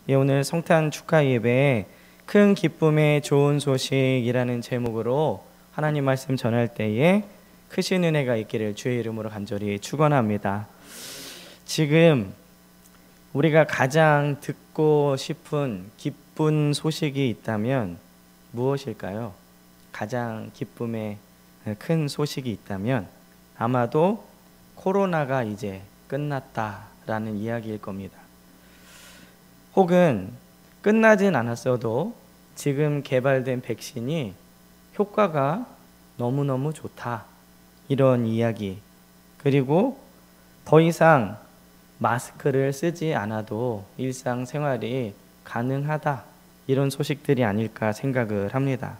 오늘 성탄 축하 예배에 큰 기쁨의 좋은 소식이라는 제목으로 하나님 말씀 전할 때에 크신 은혜가 있기를 주의 이름으로 간절히 축원합니다. 지금 우리가 가장 듣고 싶은 기쁜 소식이 있다면 무엇일까요? 가장 기쁨의 큰 소식이 있다면 아마도 코로나가 이제 끝났다라는 이야기일 겁니다. 혹은 끝나진 않았어도 지금 개발된 백신이 효과가 너무너무 좋다, 이런 이야기, 그리고 더 이상 마스크를 쓰지 않아도 일상생활이 가능하다, 이런 소식들이 아닐까 생각을 합니다.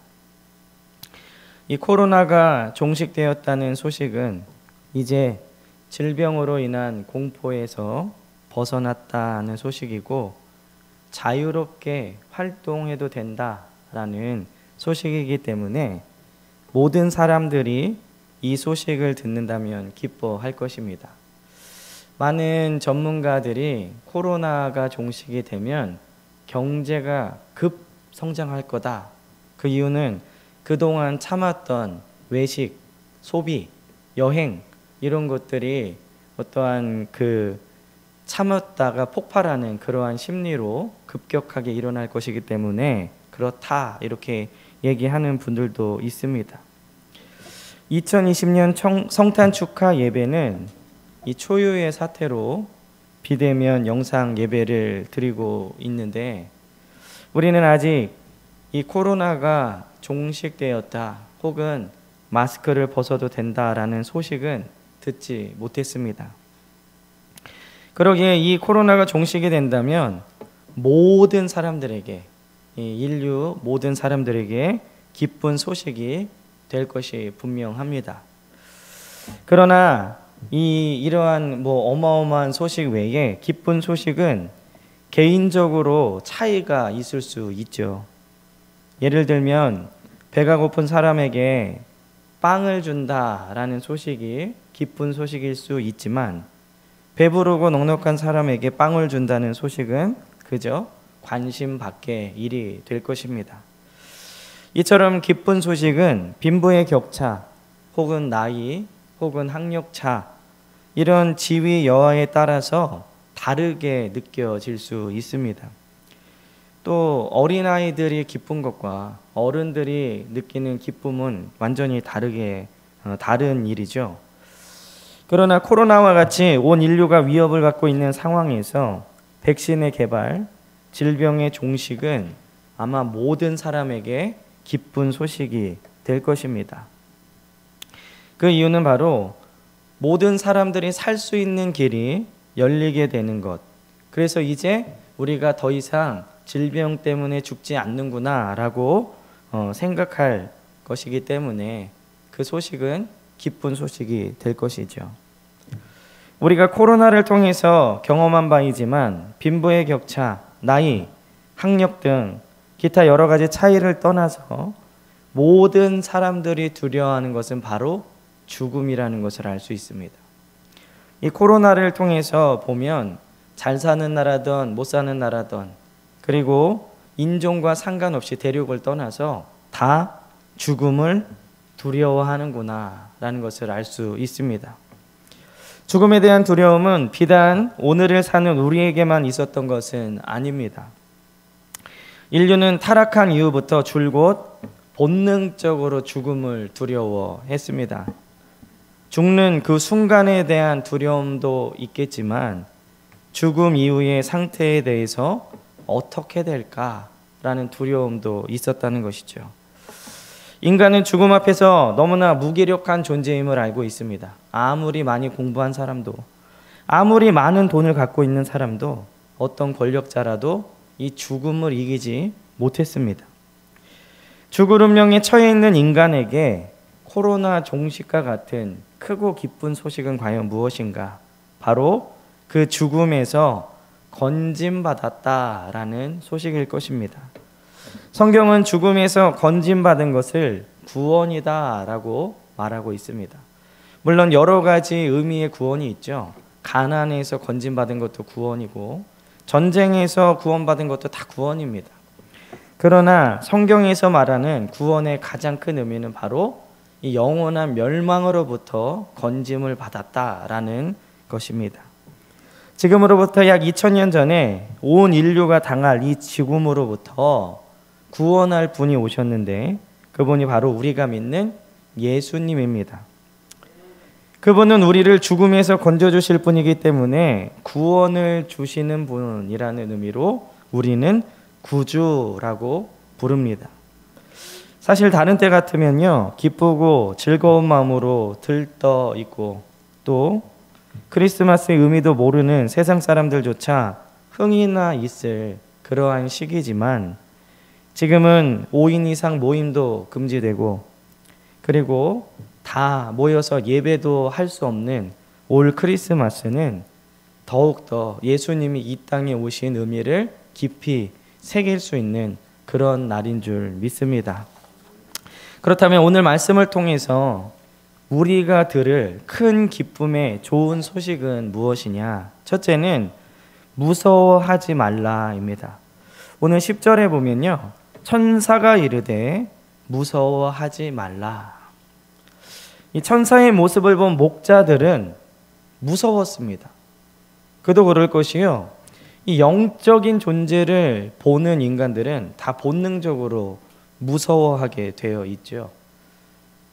이 코로나가 종식되었다는 소식은 이제 질병으로 인한 공포에서 벗어났다는 소식이고 자유롭게 활동해도 된다라는 소식이기 때문에 모든 사람들이 이 소식을 듣는다면 기뻐할 것입니다. 많은 전문가들이 코로나가 종식이 되면 경제가 급성장할 거다. 그 이유는 그동안 참았던 외식, 소비, 여행 이런 것들이 어떠한 참았다가 폭발하는 그러한 심리로 급격하게 일어날 것이기 때문에 그렇다, 이렇게 얘기하는 분들도 있습니다. 2020년 성탄 축하 예배는 이 초유의 사태로 비대면 영상 예배를 드리고 있는데 우리는 아직 이 코로나가 종식되었다 혹은 마스크를 벗어도 된다라는 소식은 듣지 못했습니다. 그러기에 이 코로나가 종식이 된다면 모든 사람들에게, 인류 모든 사람들에게 기쁜 소식이 될 것이 분명합니다. 그러나 이러한 어마어마한 소식 외에 기쁜 소식은 개인적으로 차이가 있을 수 있죠. 예를 들면 배가 고픈 사람에게 빵을 준다라는 소식이 기쁜 소식일 수 있지만 배부르고 넉넉한 사람에게 빵을 준다는 소식은 그저 관심 밖의 일이 될 것입니다. 이처럼 기쁜 소식은 빈부의 격차 혹은 나이 혹은 학력차, 이런 지위 여하에 따라서 다르게 느껴질 수 있습니다. 또 어린아이들이 기쁜 것과 어른들이 느끼는 기쁨은 완전히 다른 일이죠. 그러나 코로나와 같이 온 인류가 위협을 받고 있는 상황에서 백신의 개발, 질병의 종식은 아마 모든 사람에게 기쁜 소식이 될 것입니다. 그 이유는 바로 모든 사람들이 살 수 있는 길이 열리게 되는 것, 그래서 이제 우리가 더 이상 질병 때문에 죽지 않는구나 라고 생각할 것이기 때문에 그 소식은 기쁜 소식이 될 것이죠. 우리가 코로나를 통해서 경험한 바이지만 빈부의 격차, 나이, 학력 등 기타 여러 가지 차이를 떠나서 모든 사람들이 두려워하는 것은 바로 죽음이라는 것을 알 수 있습니다. 이 코로나를 통해서 보면 잘 사는 나라든 못 사는 나라든 그리고 인종과 상관없이 대륙을 떠나서 다 죽음을 두려워하는구나 라는 것을 알 수 있습니다. 죽음에 대한 두려움은 비단 오늘을 사는 우리에게만 있었던 것은 아닙니다. 인류는 타락한 이후부터 줄곧 본능적으로 죽음을 두려워했습니다. 죽는 그 순간에 대한 두려움도 있겠지만 죽음 이후의 상태에 대해서 어떻게 될까라는 두려움도 있었다는 것이죠. 인간은 죽음 앞에서 너무나 무기력한 존재임을 알고 있습니다. 아무리 많이 공부한 사람도, 아무리 많은 돈을 갖고 있는 사람도, 어떤 권력자라도 이 죽음을 이기지 못했습니다. 죽을 운명에 처해 있는 인간에게 코로나 종식과 같은 크고 기쁜 소식은 과연 무엇인가? 바로 그 죽음에서 건짐받았다라는 소식일 것입니다. 성경은 죽음에서 건짐받은 것을 구원이다라고 말하고 있습니다. 물론 여러 가지 의미의 구원이 있죠. 가난에서 건짐받은 것도 구원이고, 전쟁에서 구원받은 것도 다 구원입니다. 그러나 성경에서 말하는 구원의 가장 큰 의미는 바로 이 영원한 멸망으로부터 건짐을 받았다라는 것입니다. 지금으로부터 약 2000년 전에 온 인류가 당할 이 죽음으로부터 구원할 분이 오셨는데 그분이 바로 우리가 믿는 예수님입니다. 그분은 우리를 죽음에서 건져주실 분이기 때문에 구원을 주시는 분이라는 의미로 우리는 구주라고 부릅니다. 사실 다른 때 같으면요, 기쁘고 즐거운 마음으로 들떠 있고 또 크리스마스의 의미도 모르는 세상 사람들조차 흥이나 있을 그러한 시기지만 지금은 5인 이상 모임도 금지되고 그리고 다 모여서 예배도 할 수 없는 올 크리스마스는 더욱더 예수님이 이 땅에 오신 의미를 깊이 새길 수 있는 그런 날인 줄 믿습니다. 그렇다면 오늘 말씀을 통해서 우리가 들을 큰 기쁨의 좋은 소식은 무엇이냐? 첫째는 무서워하지 말라입니다. 오늘 10절에 보면요, 천사가 이르되 무서워하지 말라. 이 천사의 모습을 본 목자들은 무서웠습니다. 그도 그럴 것이요, 이 영적인 존재를 보는 인간들은 다 본능적으로 무서워하게 되어 있죠.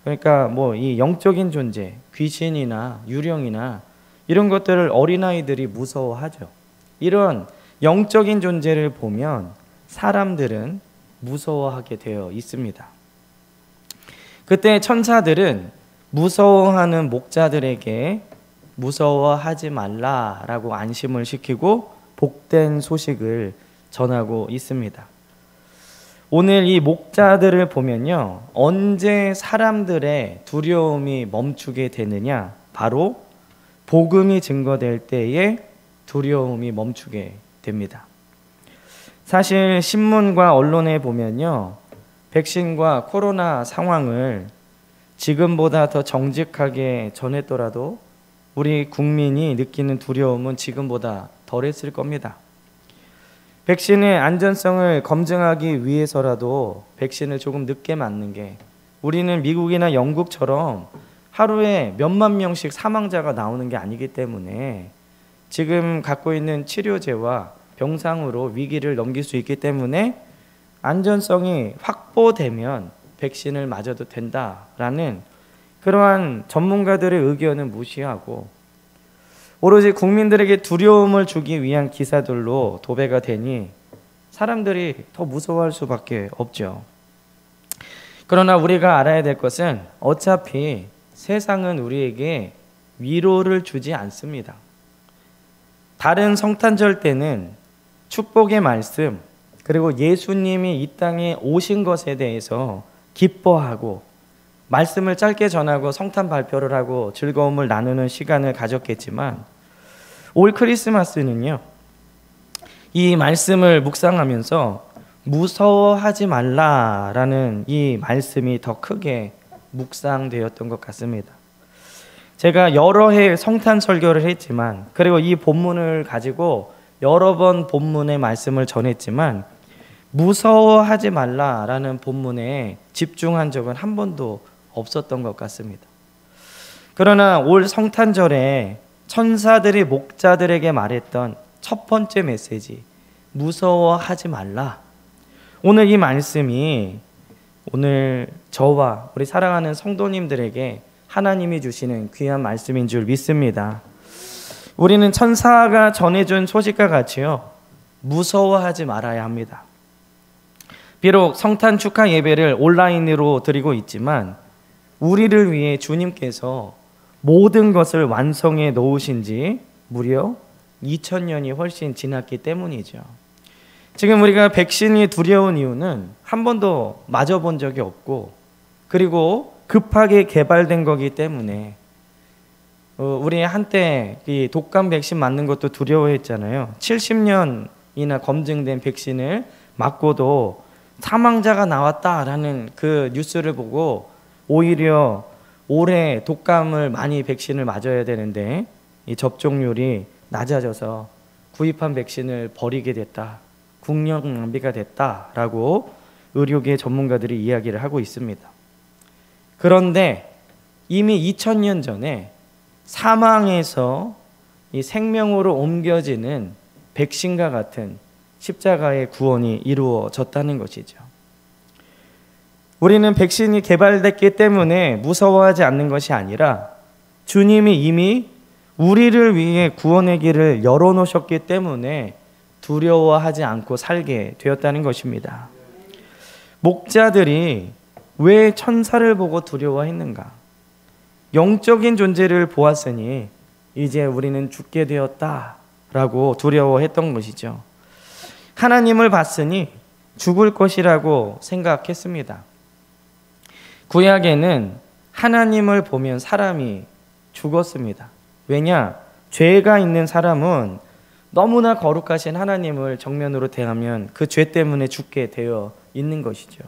그러니까 뭐 이 영적인 존재, 귀신이나 유령이나 이런 것들을 어린아이들이 무서워하죠. 이런 영적인 존재를 보면 사람들은 무서워하게 되어 있습니다. 그때 천사들은 무서워하는 목자들에게 무서워하지 말라라고 안심을 시키고 복된 소식을 전하고 있습니다. 오늘 이 목자들을 보면요, 언제 사람들의 두려움이 멈추게 되느냐? 바로 복음이 증거될 때에 두려움이 멈추게 됩니다. 사실 신문과 언론에 보면요, 백신과 코로나 상황을 지금보다 더 정직하게 전했더라도 우리 국민이 느끼는 두려움은 지금보다 덜했을 겁니다. 백신의 안전성을 검증하기 위해서라도 백신을 조금 늦게 맞는 게, 우리는 미국이나 영국처럼 하루에 몇만 명씩 사망자가 나오는 게 아니기 때문에 지금 갖고 있는 치료제와 병상으로 위기를 넘길 수 있기 때문에 안전성이 확보되면 백신을 맞아도 된다라는 그러한 전문가들의 의견을 무시하고 오로지 국민들에게 두려움을 주기 위한 기사들로 도배가 되니 사람들이 더 무서워할 수밖에 없죠. 그러나 우리가 알아야 될 것은 어차피 세상은 우리에게 위로를 주지 않습니다. 다른 성탄절 때는 축복의 말씀, 그리고 예수님이 이 땅에 오신 것에 대해서 기뻐하고 말씀을 짧게 전하고 성탄 발표를 하고 즐거움을 나누는 시간을 가졌겠지만 올 크리스마스는요, 이 말씀을 묵상하면서 무서워하지 말라라는 이 말씀이 더 크게 묵상되었던 것 같습니다. 제가 여러 해 성탄 설교를 했지만, 그리고 이 본문을 가지고 여러 번 본문의 말씀을 전했지만 무서워하지 말라라는 본문에 집중한 적은 한 번도 없었던 것 같습니다. 그러나 올 성탄절에 천사들이 목자들에게 말했던 첫 번째 메시지, 무서워하지 말라. 오늘 이 말씀이 오늘 저와 우리 사랑하는 성도님들에게 하나님이 주시는 귀한 말씀인 줄 믿습니다. 우리는 천사가 전해준 소식과 같이요, 무서워하지 말아야 합니다. 비록 성탄 축하 예배를 온라인으로 드리고 있지만 우리를 위해 주님께서 모든 것을 완성해 놓으신 지 무려 2000년이 훨씬 지났기 때문이죠. 지금 우리가 백신이 두려운 이유는 한 번도 맞아본 적이 없고, 그리고 급하게 개발된 거기 때문에 우리 한때 이 독감 백신 맞는 것도 두려워했잖아요. 70년이나 검증된 백신을 맞고도 사망자가 나왔다라는 그 뉴스를 보고 오히려 올해 독감을 많이 백신을 맞아야 되는데 이 접종률이 낮아져서 구입한 백신을 버리게 됐다, 국력 낭비가 됐다라고 의료계 전문가들이 이야기를 하고 있습니다. 그런데 이미 2000년 전에 사망에서 이 생명으로 옮겨지는 백신과 같은 십자가의 구원이 이루어졌다는 것이죠. 우리는 백신이 개발됐기 때문에 무서워하지 않는 것이 아니라 주님이 이미 우리를 위해 구원의 길을 열어놓으셨기 때문에 두려워하지 않고 살게 되었다는 것입니다. 목자들이 왜 천사를 보고 두려워했는가? 영적인 존재를 보았으니 이제 우리는 죽게 되었다라고 두려워했던 것이죠. 하나님을 봤으니 죽을 것이라고 생각했습니다. 구약에는 하나님을 보면 사람이 죽었습니다. 왜냐? 죄가 있는 사람은 너무나 거룩하신 하나님을 정면으로 대하면 그 죄 때문에 죽게 되어 있는 것이죠.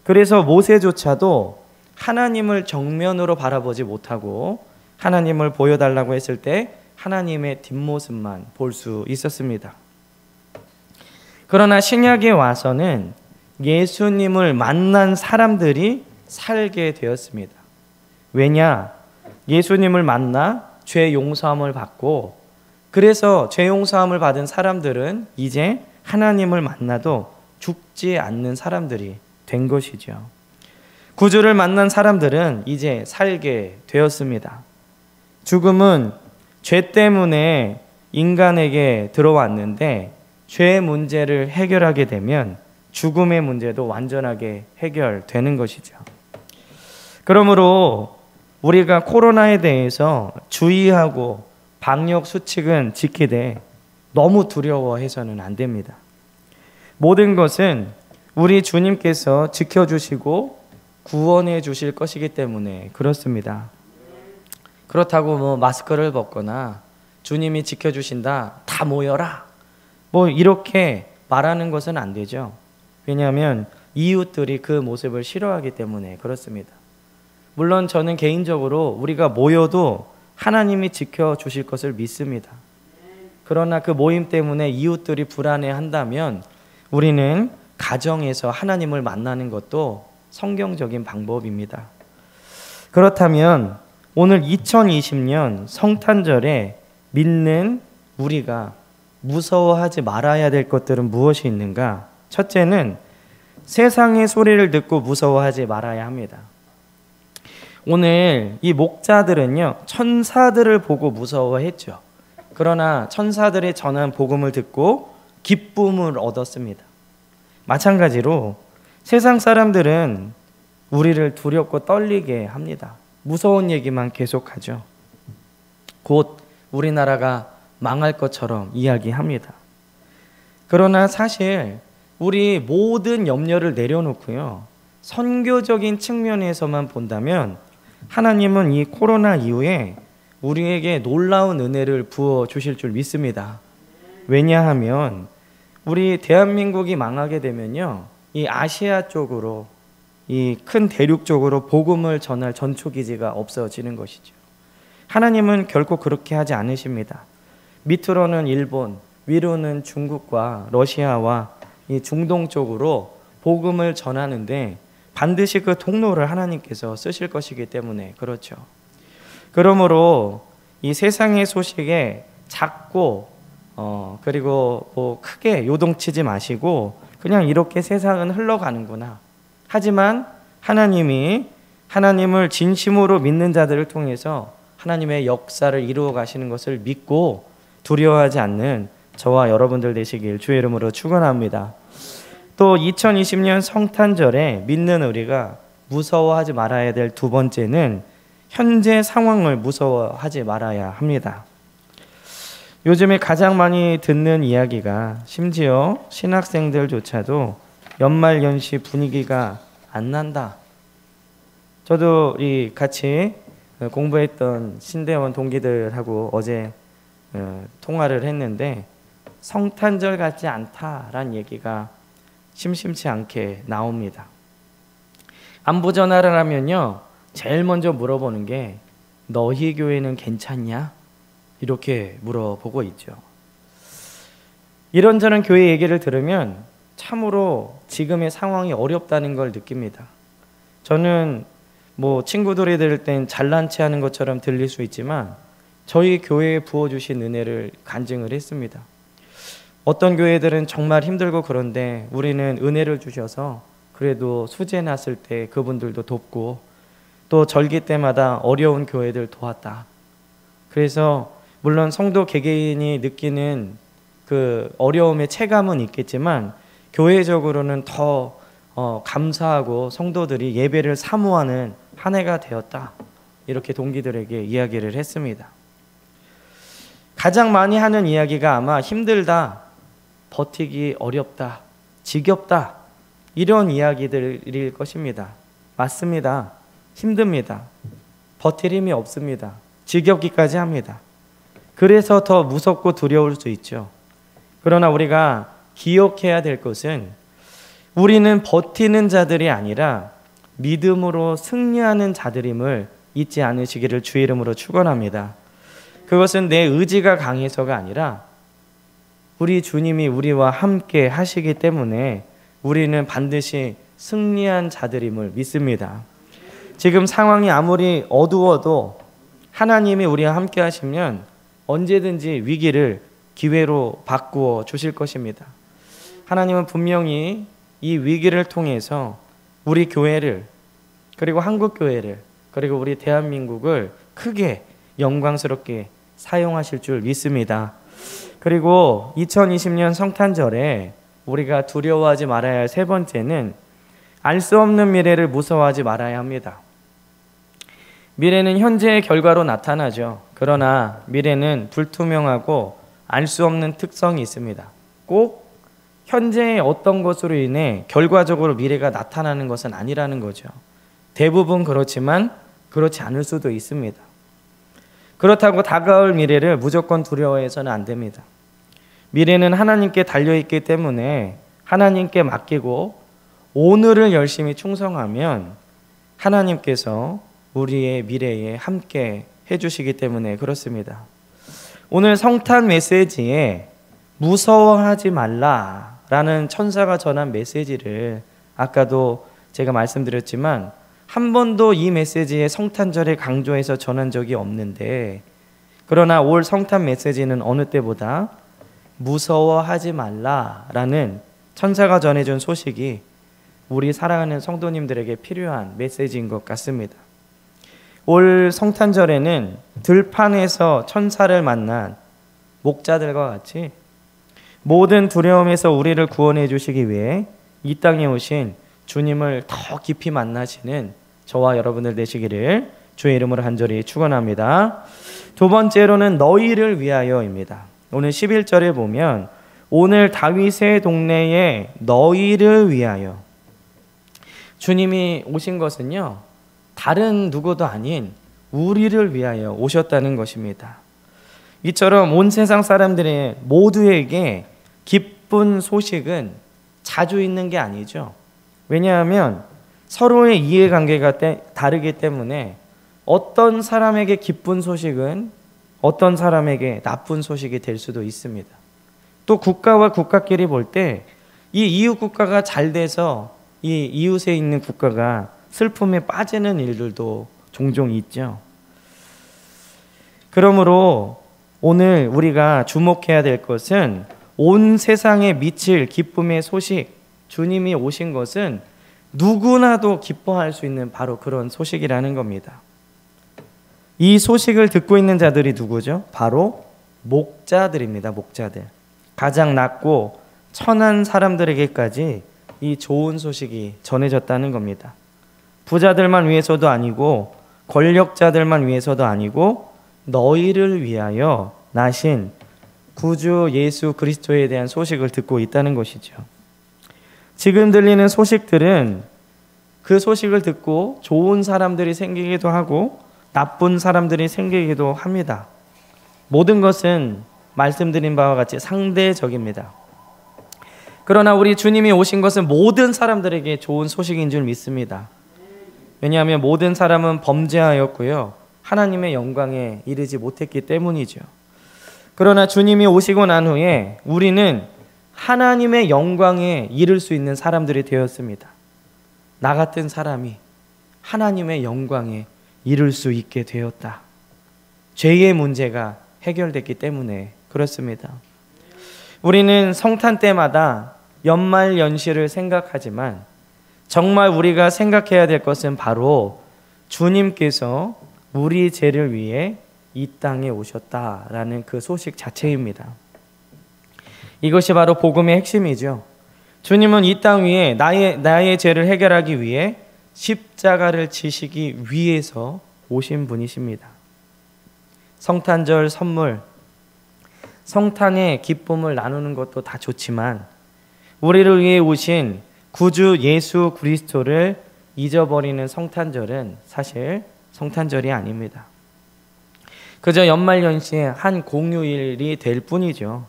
그래서 모세조차도 하나님을 정면으로 바라보지 못하고 하나님을 보여달라고 했을 때 하나님의 뒷모습만 볼 수 있었습니다. 그러나 신약에 와서는 예수님을 만난 사람들이 살게 되었습니다. 왜냐? 예수님을 만나 죄 용서함을 받고, 그래서 죄 용서함을 받은 사람들은 이제 하나님을 만나도 죽지 않는 사람들이 된 것이죠. 구주를 만난 사람들은 이제 살게 되었습니다. 죽음은 죄 때문에 인간에게 들어왔는데 죄의 문제를 해결하게 되면 죽음의 문제도 완전하게 해결되는 것이죠. 그러므로 우리가 코로나에 대해서 주의하고 방역 수칙은 지키되 너무 두려워해서는 안 됩니다. 모든 것은 우리 주님께서 지켜주시고 구원해 주실 것이기 때문에 그렇습니다. 그렇다고 마스크를 벗거나 주님이 지켜주신다, 다 모여라, 이렇게 말하는 것은 안 되죠. 왜냐하면 이웃들이 그 모습을 싫어하기 때문에 그렇습니다. 물론 저는 개인적으로 우리가 모여도 하나님이 지켜주실 것을 믿습니다. 그러나 그 모임 때문에 이웃들이 불안해한다면 우리는 가정에서 하나님을 만나는 것도 성경적인 방법입니다. 그렇다면 오늘 2020년 성탄절에 믿는 우리가 무서워하지 말아야 될 것들은 무엇이 있는가? 첫째는 세상의 소리를 듣고 무서워하지 말아야 합니다. 오늘 이 목자들은요, 천사들을 보고 무서워했죠. 그러나 천사들의 전한 복음을 듣고 기쁨을 얻었습니다. 마찬가지로 세상 사람들은 우리를 두렵고 떨리게 합니다. 무서운 얘기만 계속하죠. 곧 우리나라가 망할 것처럼 이야기합니다. 그러나 사실 우리 모든 염려를 내려놓고요, 선교적인 측면에서만 본다면 하나님은 이 코로나 이후에 우리에게 놀라운 은혜를 부어주실 줄 믿습니다. 왜냐하면 우리 대한민국이 망하게 되면요, 이 아시아 쪽으로, 이 큰 대륙 쪽으로 복음을 전할 전초기지가 없어지는 것이죠. 하나님은 결코 그렇게 하지 않으십니다. 밑으로는 일본, 위로는 중국과 러시아와 이 중동 쪽으로 복음을 전하는데 반드시 그 통로를 하나님께서 쓰실 것이기 때문에 그렇죠. 그러므로 이 세상의 소식에 작고 그리고 크게 요동치지 마시고 그냥 이렇게 세상은 흘러가는구나. 하지만 하나님이 하나님을 진심으로 믿는 자들을 통해서 하나님의 역사를 이루어 가시는 것을 믿고 두려워하지 않는 저와 여러분들 되시길 주의 이름으로 축원합니다. 또 2020년 성탄절에 믿는 우리가 무서워하지 말아야 될 두 번째는 현재 상황을 무서워하지 말아야 합니다. 요즘에 가장 많이 듣는 이야기가 심지어 신학생들조차도 연말연시 분위기가 안 난다. 저도 같이 공부했던 신대원 동기들하고 어제 통화를 했는데 성탄절 같지 않다라는 얘기가 심심치 않게 나옵니다. 안부 전화를 하면요, 제일 먼저 물어보는 게 너희 교회는 괜찮냐? 이렇게 물어보고 있죠. 이런저런 교회 얘기를 들으면 참으로 지금의 상황이 어렵다는 걸 느낍니다. 저는 친구들이 들을 땐 잘난 체 하는 것처럼 들릴 수 있지만 저희 교회에 부어주신 은혜를 간증을 했습니다. 어떤 교회들은 정말 힘들고 그런데 우리는 은혜를 주셔서 그래도 수재 났을 때 그분들도 돕고 또 절기 때마다 어려운 교회들 도왔다. 그래서 물론 성도 개개인이 느끼는 그 어려움의 체감은 있겠지만 교회적으로는 더 감사하고 성도들이 예배를 사모하는 한 해가 되었다. 이렇게 동기들에게 이야기를 했습니다. 가장 많이 하는 이야기가 아마 힘들다, 버티기 어렵다, 지겹다 이런 이야기들일 것입니다. 맞습니다. 힘듭니다. 버틸 힘이 없습니다. 지겹기까지 합니다. 그래서 더 무섭고 두려울 수 있죠. 그러나 우리가 기억해야 될 것은 우리는 버티는 자들이 아니라 믿음으로 승리하는 자들임을 잊지 않으시기를 주의 이름으로 축원합니다. 그것은 내 의지가 강해서가 아니라 우리 주님이 우리와 함께 하시기 때문에 우리는 반드시 승리한 자들임을 믿습니다. 지금 상황이 아무리 어두워도 하나님이 우리와 함께 하시면 언제든지 위기를 기회로 바꾸어 주실 것입니다. 하나님은 분명히 이 위기를 통해서 우리 교회를 그리고 한국 교회를 그리고 우리 대한민국을 크게 영광스럽게 사용하실 줄 믿습니다. 그리고 2020년 성탄절에 우리가 두려워하지 말아야 할 세 번째는 알 수 없는 미래를 무서워하지 말아야 합니다. 미래는 현재의 결과로 나타나죠. 그러나 미래는 불투명하고 알 수 없는 특성이 있습니다. 꼭 현재의 어떤 것으로 인해 결과적으로 미래가 나타나는 것은 아니라는 거죠. 대부분 그렇지만 그렇지 않을 수도 있습니다. 그렇다고 다가올 미래를 무조건 두려워해서는 안 됩니다. 미래는 하나님께 달려있기 때문에 하나님께 맡기고 오늘을 열심히 충성하면 하나님께서 우리의 미래에 함께 해주시기 때문에 그렇습니다. 오늘 성탄 메시지에 무서워하지 말라라는 천사가 전한 메시지를 아까도 제가 말씀드렸지만 한 번도 이 메시지에 성탄절에 강조해서 전한 적이 없는데 그러나 올 성탄 메시지는 어느 때보다 무서워하지 말라라는 천사가 전해준 소식이 우리 사랑하는 성도님들에게 필요한 메시지인 것 같습니다. 올 성탄절에는 들판에서 천사를 만난 목자들과 같이 모든 두려움에서 우리를 구원해 주시기 위해 이 땅에 오신 주님을 더 깊이 만나시는 저와 여러분들 되시기를 주의 이름으로 간절히 축원합니다. 두 번째로는 너희를 위하여입니다. 오늘 11절에 보면 오늘 다윗의 동네에 너희를 위하여 주님이 오신 것은요 다른 누구도 아닌 우리를 위하여 오셨다는 것입니다. 이처럼 온 세상 사람들의 모두에게 기쁜 소식은 자주 있는 게 아니죠. 왜냐하면 서로의 이해관계가 다르기 때문에 어떤 사람에게 기쁜 소식은 어떤 사람에게 나쁜 소식이 될 수도 있습니다. 또 국가와 국가끼리 볼 때 이 이웃 국가가 잘 돼서 이 이웃에 있는 국가가 슬픔에 빠지는 일들도 종종 있죠. 그러므로 오늘 우리가 주목해야 될 것은 온 세상에 미칠 기쁨의 소식, 주님이 오신 것은 누구나도 기뻐할 수 있는 바로 그런 소식이라는 겁니다. 이 소식을 듣고 있는 자들이 누구죠? 바로 목자들입니다. 목자들. 가장 낮고 천한 사람들에게까지 이 좋은 소식이 전해졌다는 겁니다. 부자들만 위해서도 아니고 권력자들만 위해서도 아니고 너희를 위하여 나신 구주 예수 그리스도에 대한 소식을 듣고 있다는 것이죠. 지금 들리는 소식들은 그 소식을 듣고 좋은 사람들이 생기기도 하고 나쁜 사람들이 생기기도 합니다. 모든 것은 말씀드린 바와 같이 상대적입니다. 그러나 우리 주님이 오신 것은 모든 사람들에게 좋은 소식인 줄 믿습니다. 왜냐하면 모든 사람은 범죄하였고요 하나님의 영광에 이르지 못했기 때문이죠. 그러나 주님이 오시고 난 후에 우리는 하나님의 영광에 이를 수 있는 사람들이 되었습니다. 나 같은 사람이 하나님의 영광에 이를 수 있게 되었다. 죄의 문제가 해결됐기 때문에 그렇습니다. 우리는 성탄 때마다 연말연시를 생각하지만 정말 우리가 생각해야 될 것은 바로 주님께서 우리 죄를 위해 이 땅에 오셨다라는 그 소식 자체입니다. 이것이 바로 복음의 핵심이죠. 주님은 이 땅 위에 나의 죄를 해결하기 위해 십자가를 지시기 위해서 오신 분이십니다. 성탄절 선물, 성탄의 기쁨을 나누는 것도 다 좋지만 우리를 위해 오신 구주 예수 그리스도를 잊어버리는 성탄절은 사실 성탄절이 아닙니다. 그저 연말연시의 한 공휴일이 될 뿐이죠.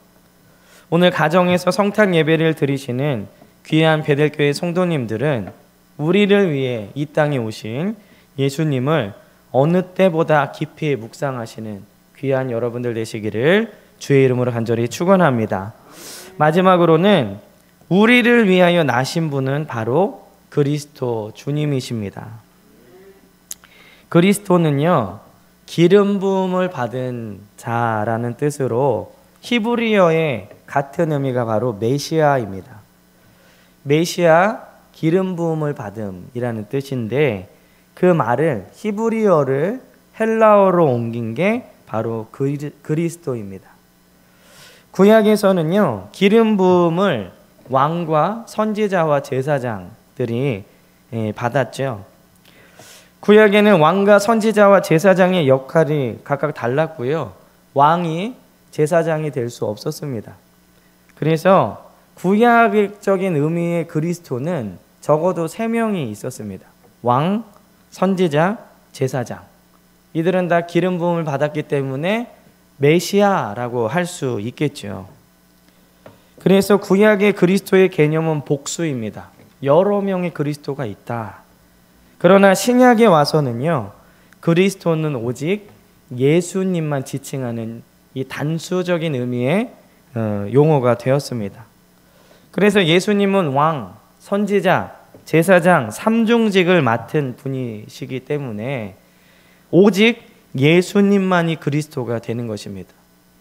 오늘 가정에서 성탄 예배를 드리시는 귀한 베델교회 성도님들은 우리를 위해 이 땅에 오신 예수님을 어느 때보다 깊이 묵상하시는 귀한 여러분들 되시기를 주의 이름으로 간절히 축원합니다. 마지막으로는 우리를 위하여 나신 분은 바로 그리스도 주님이십니다. 그리스도는요, 기름 부음을 받은 자라는 뜻으로 히브리어의 같은 의미가 바로 메시아입니다. 메시아, 기름 부음을 받음이라는 뜻인데 그 말을 히브리어를 헬라어로 옮긴 게 바로 그리스도입니다. 구약에서는요, 기름 부음을 왕과 선지자와 제사장들이 받았죠. 구약에는 왕과 선지자와 제사장의 역할이 각각 달랐고요. 왕이 제사장이 될 수 없었습니다. 그래서 구약적인 의미의 그리스도는 적어도 3명이 있었습니다. 왕, 선지자, 제사장. 이들은 다 기름 부음을 받았기 때문에 메시아라고 할 수 있겠죠. 그래서 구약의 그리스도의 개념은 복수입니다. 여러 명의 그리스도가 있다. 그러나 신약에 와서는요, 그리스도는 오직 예수님만 지칭하는 이 단수적인 의미의 용어가 되었습니다. 그래서 예수님은 왕, 선지자, 제사장, 삼중직을 맡은 분이시기 때문에 오직 예수님만이 그리스도가 되는 것입니다.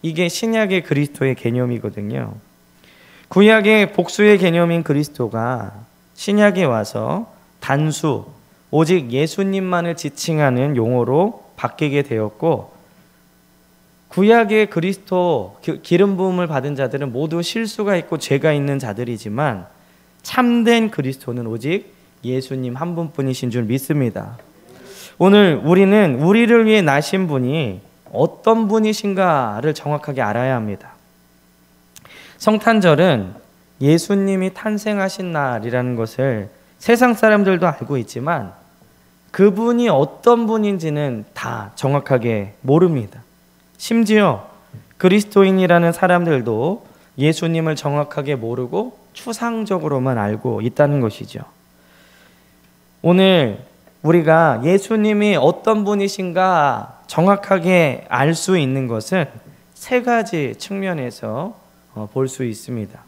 이게 신약의 그리스도의 개념이거든요. 구약의 복수의 개념인 그리스도가 신약에 와서 단수, 오직 예수님만을 지칭하는 용어로 바뀌게 되었고, 구약의 그리스도 기름 부음을 받은 자들은 모두 실수가 있고 죄가 있는 자들이지만 참된 그리스도는 오직 예수님 한 분뿐이신 줄 믿습니다. 오늘 우리는 우리를 위해 나신 분이 어떤 분이신가를 정확하게 알아야 합니다. 성탄절은 예수님이 탄생하신 날이라는 것을 세상 사람들도 알고 있지만 그분이 어떤 분인지는 다 정확하게 모릅니다. 심지어 그리스도인이라는 사람들도 예수님을 정확하게 모르고 추상적으로만 알고 있다는 것이죠. 오늘 우리가 예수님이 어떤 분이신가 정확하게 알 수 있는 것은 3가지 측면에서 볼 수 있습니다.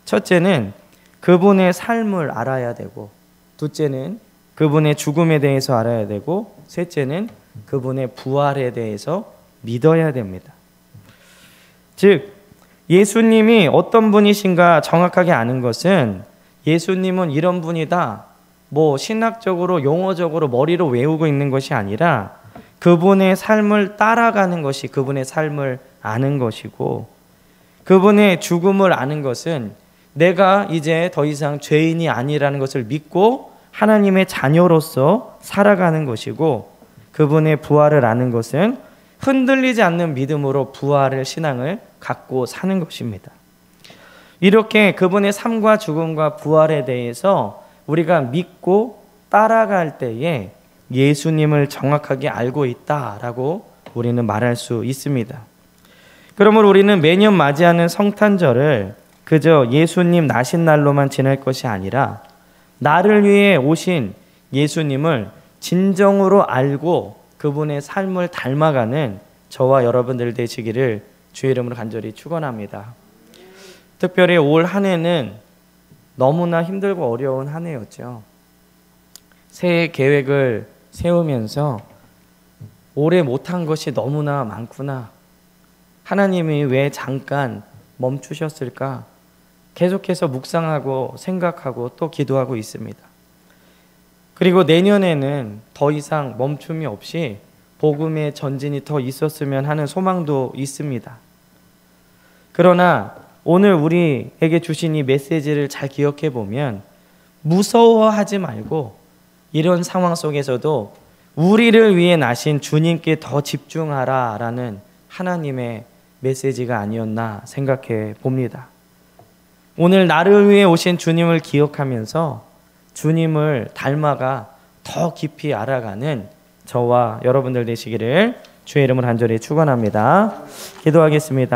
첫째는 그분의 삶을 알아야 되고, 둘째는 그분의 죽음에 대해서 알아야 되고, 셋째는 그분의 부활에 대해서 믿어야 됩니다. 즉 예수님이 어떤 분이신가 정확하게 아는 것은 예수님은 이런 분이다, 뭐 신학적으로 용어적으로 머리로 외우고 있는 것이 아니라 그분의 삶을 따라가는 것이 그분의 삶을 아는 것이고, 그분의 죽음을 아는 것은 내가 이제 더 이상 죄인이 아니라는 것을 믿고 하나님의 자녀로서 살아가는 것이고, 그분의 부활을 아는 것은 흔들리지 않는 믿음으로 부활의 신앙을 갖고 사는 것입니다. 이렇게 그분의 삶과 죽음과 부활에 대해서 우리가 믿고 따라갈 때에 예수님을 정확하게 알고 있다라고 우리는 말할 수 있습니다. 그러므로 우리는 매년 맞이하는 성탄절을 그저 예수님 나신 날로만 지낼 것이 아니라 나를 위해 오신 예수님을 진정으로 알고 그분의 삶을 닮아가는 저와 여러분들 되시기를 주의 이름으로 간절히 축원합니다. 특별히 올 한 해는 너무나 힘들고 어려운 한 해였죠. 새해 계획을 세우면서 올해 못한 것이 너무나 많구나. 하나님이 왜 잠깐 멈추셨을까? 계속해서 묵상하고 생각하고 또 기도하고 있습니다. 그리고 내년에는 더 이상 멈춤이 없이 복음의 전진이 더 있었으면 하는 소망도 있습니다. 그러나 오늘 우리에게 주신 이 메시지를 잘 기억해 보면 무서워하지 말고 이런 상황 속에서도 우리를 위해 나신 주님께 더 집중하라 라는 하나님의 메시지가 아니었나 생각해 봅니다. 오늘 나를 위해 오신 주님을 기억하면서 주님을 닮아가 더 깊이 알아가는 저와 여러분들 되시기를 주의 이름으로 간절히 축원합니다. 기도하겠습니다.